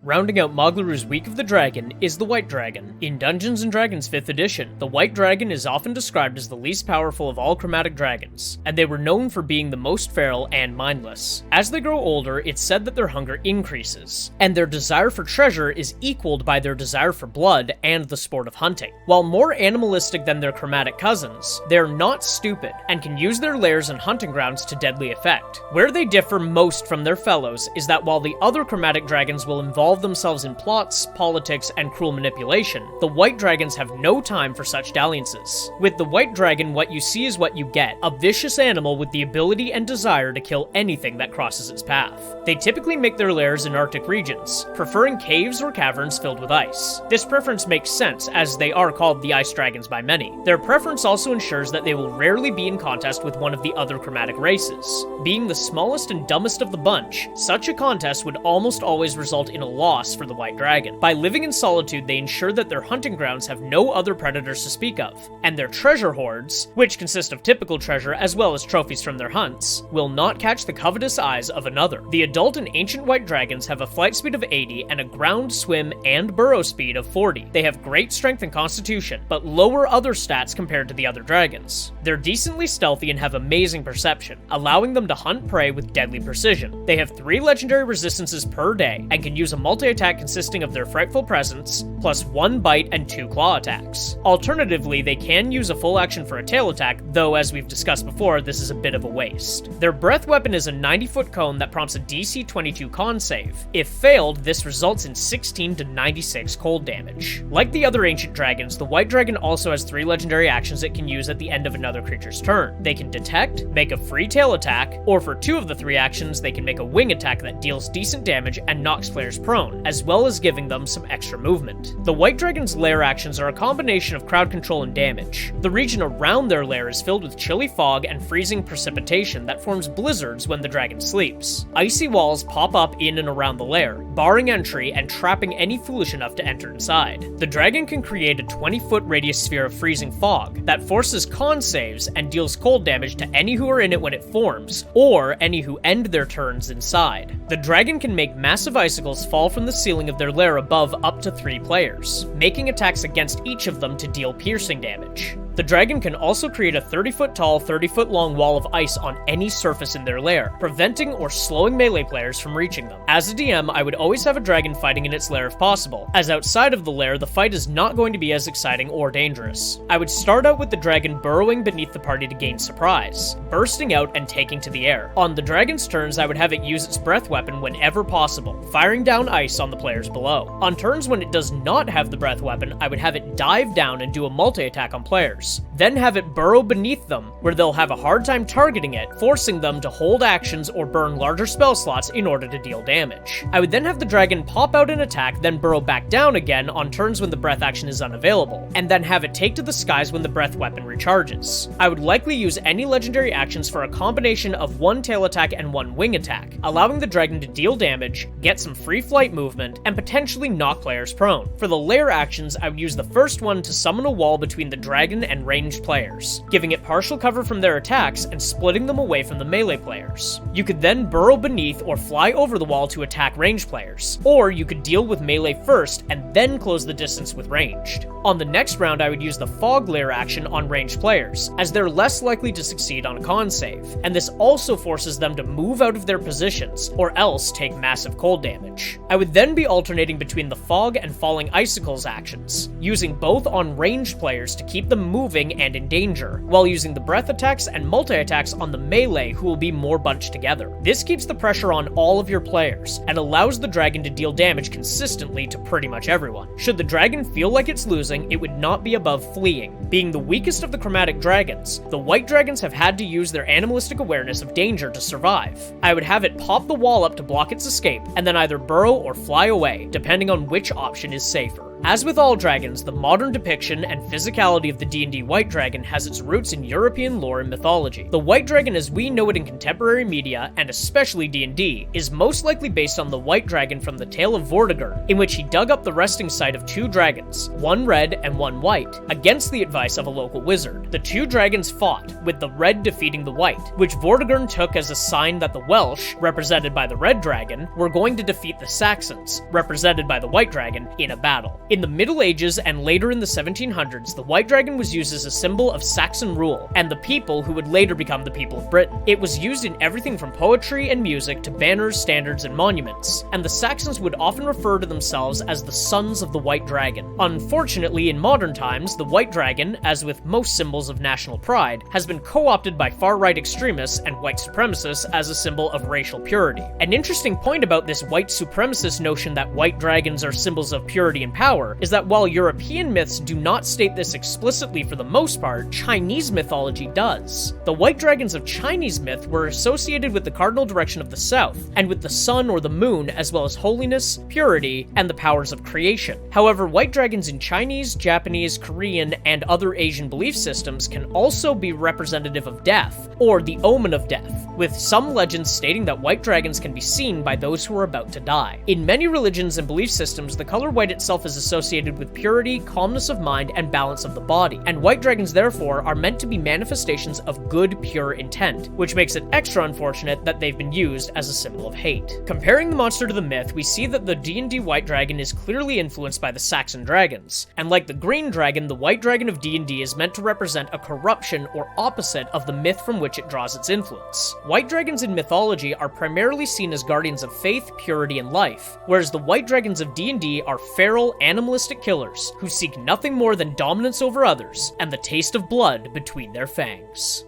Rounding out Mogliru's Week of the Dragon is the White Dragon. In Dungeons & Dragons 5th edition, the White Dragon is often described as the least powerful of all chromatic dragons, and they were known for being the most feral and mindless. As they grow older, it's said that their hunger increases, and their desire for treasure is equaled by their desire for blood and the sport of hunting. While more animalistic than their chromatic cousins, they're not stupid, and can use their lairs and hunting grounds to deadly effect. Where they differ most from their fellows is that while the other chromatic dragons will involve themselves in plots, politics, and cruel manipulation, the White Dragons have no time for such dalliances. With the White Dragon, what you see is what you get, a vicious animal with the ability and desire to kill anything that crosses its path. They typically make their lairs in Arctic regions, preferring caves or caverns filled with ice. This preference makes sense, as they are called the Ice Dragons by many. Their preference also ensures that they will rarely be in contest with one of the other chromatic races. Being the smallest and dumbest of the bunch, such a contest would almost always result in a loss for the White Dragon. By living in solitude, they ensure that their hunting grounds have no other predators to speak of, and their treasure hoards, which consist of typical treasure as well as trophies from their hunts, will not catch the covetous eyes of another. The adult and ancient White Dragons have a flight speed of 80 and a ground, swim, and burrow speed of 40. They have great strength and constitution, but lower other stats compared to the other dragons. They're decently stealthy and have amazing perception, allowing them to hunt prey with deadly precision. They have 3 legendary resistances per day, and can use a multi-attack consisting of their Frightful Presence, plus 1 bite and 2 claw attacks. Alternatively, they can use a full action for a tail attack, though as we've discussed before, this is a bit of a waste. Their breath weapon is a 90-foot cone that prompts a DC 22 con save. If failed, this results in 16 to 96 cold damage. Like the other ancient dragons, the White Dragon also has 3 legendary actions it can use at the end of another creature's turn. They can detect, make a free tail attack, or for 2 of the 3 actions, they can make a wing attack that deals decent damage and knocks players prone, as well as giving them some extra movement. The White Dragon's lair actions are a combination of crowd control and damage. The region around their lair is filled with chilly fog and freezing precipitation that forms blizzards when the dragon sleeps. Icy walls pop up in and around the lair, barring entry and trapping any foolish enough to enter inside. The dragon can create a 20-foot radius sphere of freezing fog that forces con saves and deals cold damage to any who are in it when it forms, or any who end their turns inside. The dragon can make massive icicles fall from the ceiling of their lair above up to 3 players, making attacks against each of them to deal piercing damage. The dragon can also create a 30-foot tall, 30-foot long wall of ice on any surface in their lair, preventing or slowing melee players from reaching them. As a DM, I would always have a dragon fighting in its lair if possible, as outside of the lair, the fight is not going to be as exciting or dangerous. I would start out with the dragon burrowing beneath the party to gain surprise, bursting out and taking to the air. On the dragon's turns, I would have it use its breath weapon whenever possible, firing down ice on the players below. On turns when it does not have the breath weapon, I would have it dive down and do a multi-attack on players, then have it burrow beneath them, where they'll have a hard time targeting it, forcing them to hold actions or burn larger spell slots in order to deal damage. I would then have the dragon pop out and attack, then burrow back down again on turns when the breath action is unavailable, and then have it take to the skies when the breath weapon recharges. I would likely use any legendary actions for a combination of 1 tail attack and 1 wing attack, allowing the dragon to deal damage, get some free flight movement, and potentially knock players prone. For the lair actions, I would use the first one to summon a wall between the dragon and ranged players, giving it partial cover from their attacks and splitting them away from the melee players. You could then burrow beneath or fly over the wall to attack ranged players, or you could deal with melee first and then close the distance with ranged. On the next round, I would use the fog lair action on ranged players, as they're less likely to succeed on a con save, and this also forces them to move out of their positions, or else take massive cold damage. I would then be alternating between the fog and falling icicles actions, using both on ranged players to keep them moving and in danger, while using the breath attacks and multi-attacks on the melee who will be more bunched together. This keeps the pressure on all of your players, and allows the dragon to deal damage consistently to pretty much everyone. Should the dragon feel like it's losing, it would not be above fleeing. Being the weakest of the chromatic dragons, the White Dragons have had to use their animalistic awareness of danger to survive. I would have it pop the wall up to block its escape, and then either burrow or fly away, depending on which option is safer. As with all dragons, the modern depiction and physicality of the D&D white dragon has its roots in European lore and mythology. The white dragon as we know it in contemporary media, and especially D&D, is most likely based on the white dragon from the Tale of Vortigern, in which he dug up the resting site of two dragons, one red and one white, against the advice of a local wizard. The two dragons fought, with the red defeating the white, which Vortigern took as a sign that the Welsh, represented by the red dragon, were going to defeat the Saxons, represented by the white dragon, in a battle. In the Middle Ages and later in the 1700s, the white dragon was used as a symbol of Saxon rule, and the people who would later become the people of Britain. It was used in everything from poetry and music to banners, standards, and monuments, and the Saxons would often refer to themselves as the sons of the white dragon. Unfortunately, in modern times, the white dragon, as with most symbols of national pride, has been co-opted by far-right extremists and white supremacists as a symbol of racial purity. An interesting point about this white supremacist notion that white dragons are symbols of purity and power is that while European myths do not state this explicitly for the most part, Chinese mythology does. The white dragons of Chinese myth were associated with the cardinal direction of the south, and with the sun or the moon, as well as holiness, purity, and the powers of creation. However, white dragons in Chinese, Japanese, Korean, and other Asian belief systems can also be representative of death, or the omen of death, with some legends stating that white dragons can be seen by those who are about to die. In many religions and belief systems, the color white itself is associated with purity, calmness of mind, and balance of the body, and white dragons therefore are meant to be manifestations of good, pure intent, which makes it extra unfortunate that they've been used as a symbol of hate. Comparing the monster to the myth, we see that the D&D white dragon is clearly influenced by the Saxon dragons, and like the green dragon, the white dragon of D&D is meant to represent a corruption or opposite of the myth from which it draws its influence. White dragons in mythology are primarily seen as guardians of faith, purity, and life, whereas the white dragons of D&D are feral, animalistic killers who seek nothing more than dominance over others and the taste of blood between their fangs.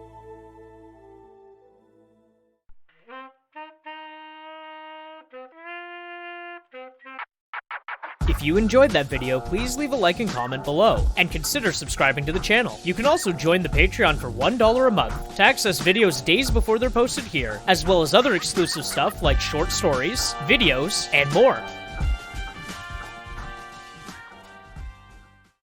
If you enjoyed that video, please leave a like and comment below, and consider subscribing to the channel. You can also join the Patreon for $1 a month to access videos days before they're posted here, as well as other exclusive stuff like short stories, videos, and more.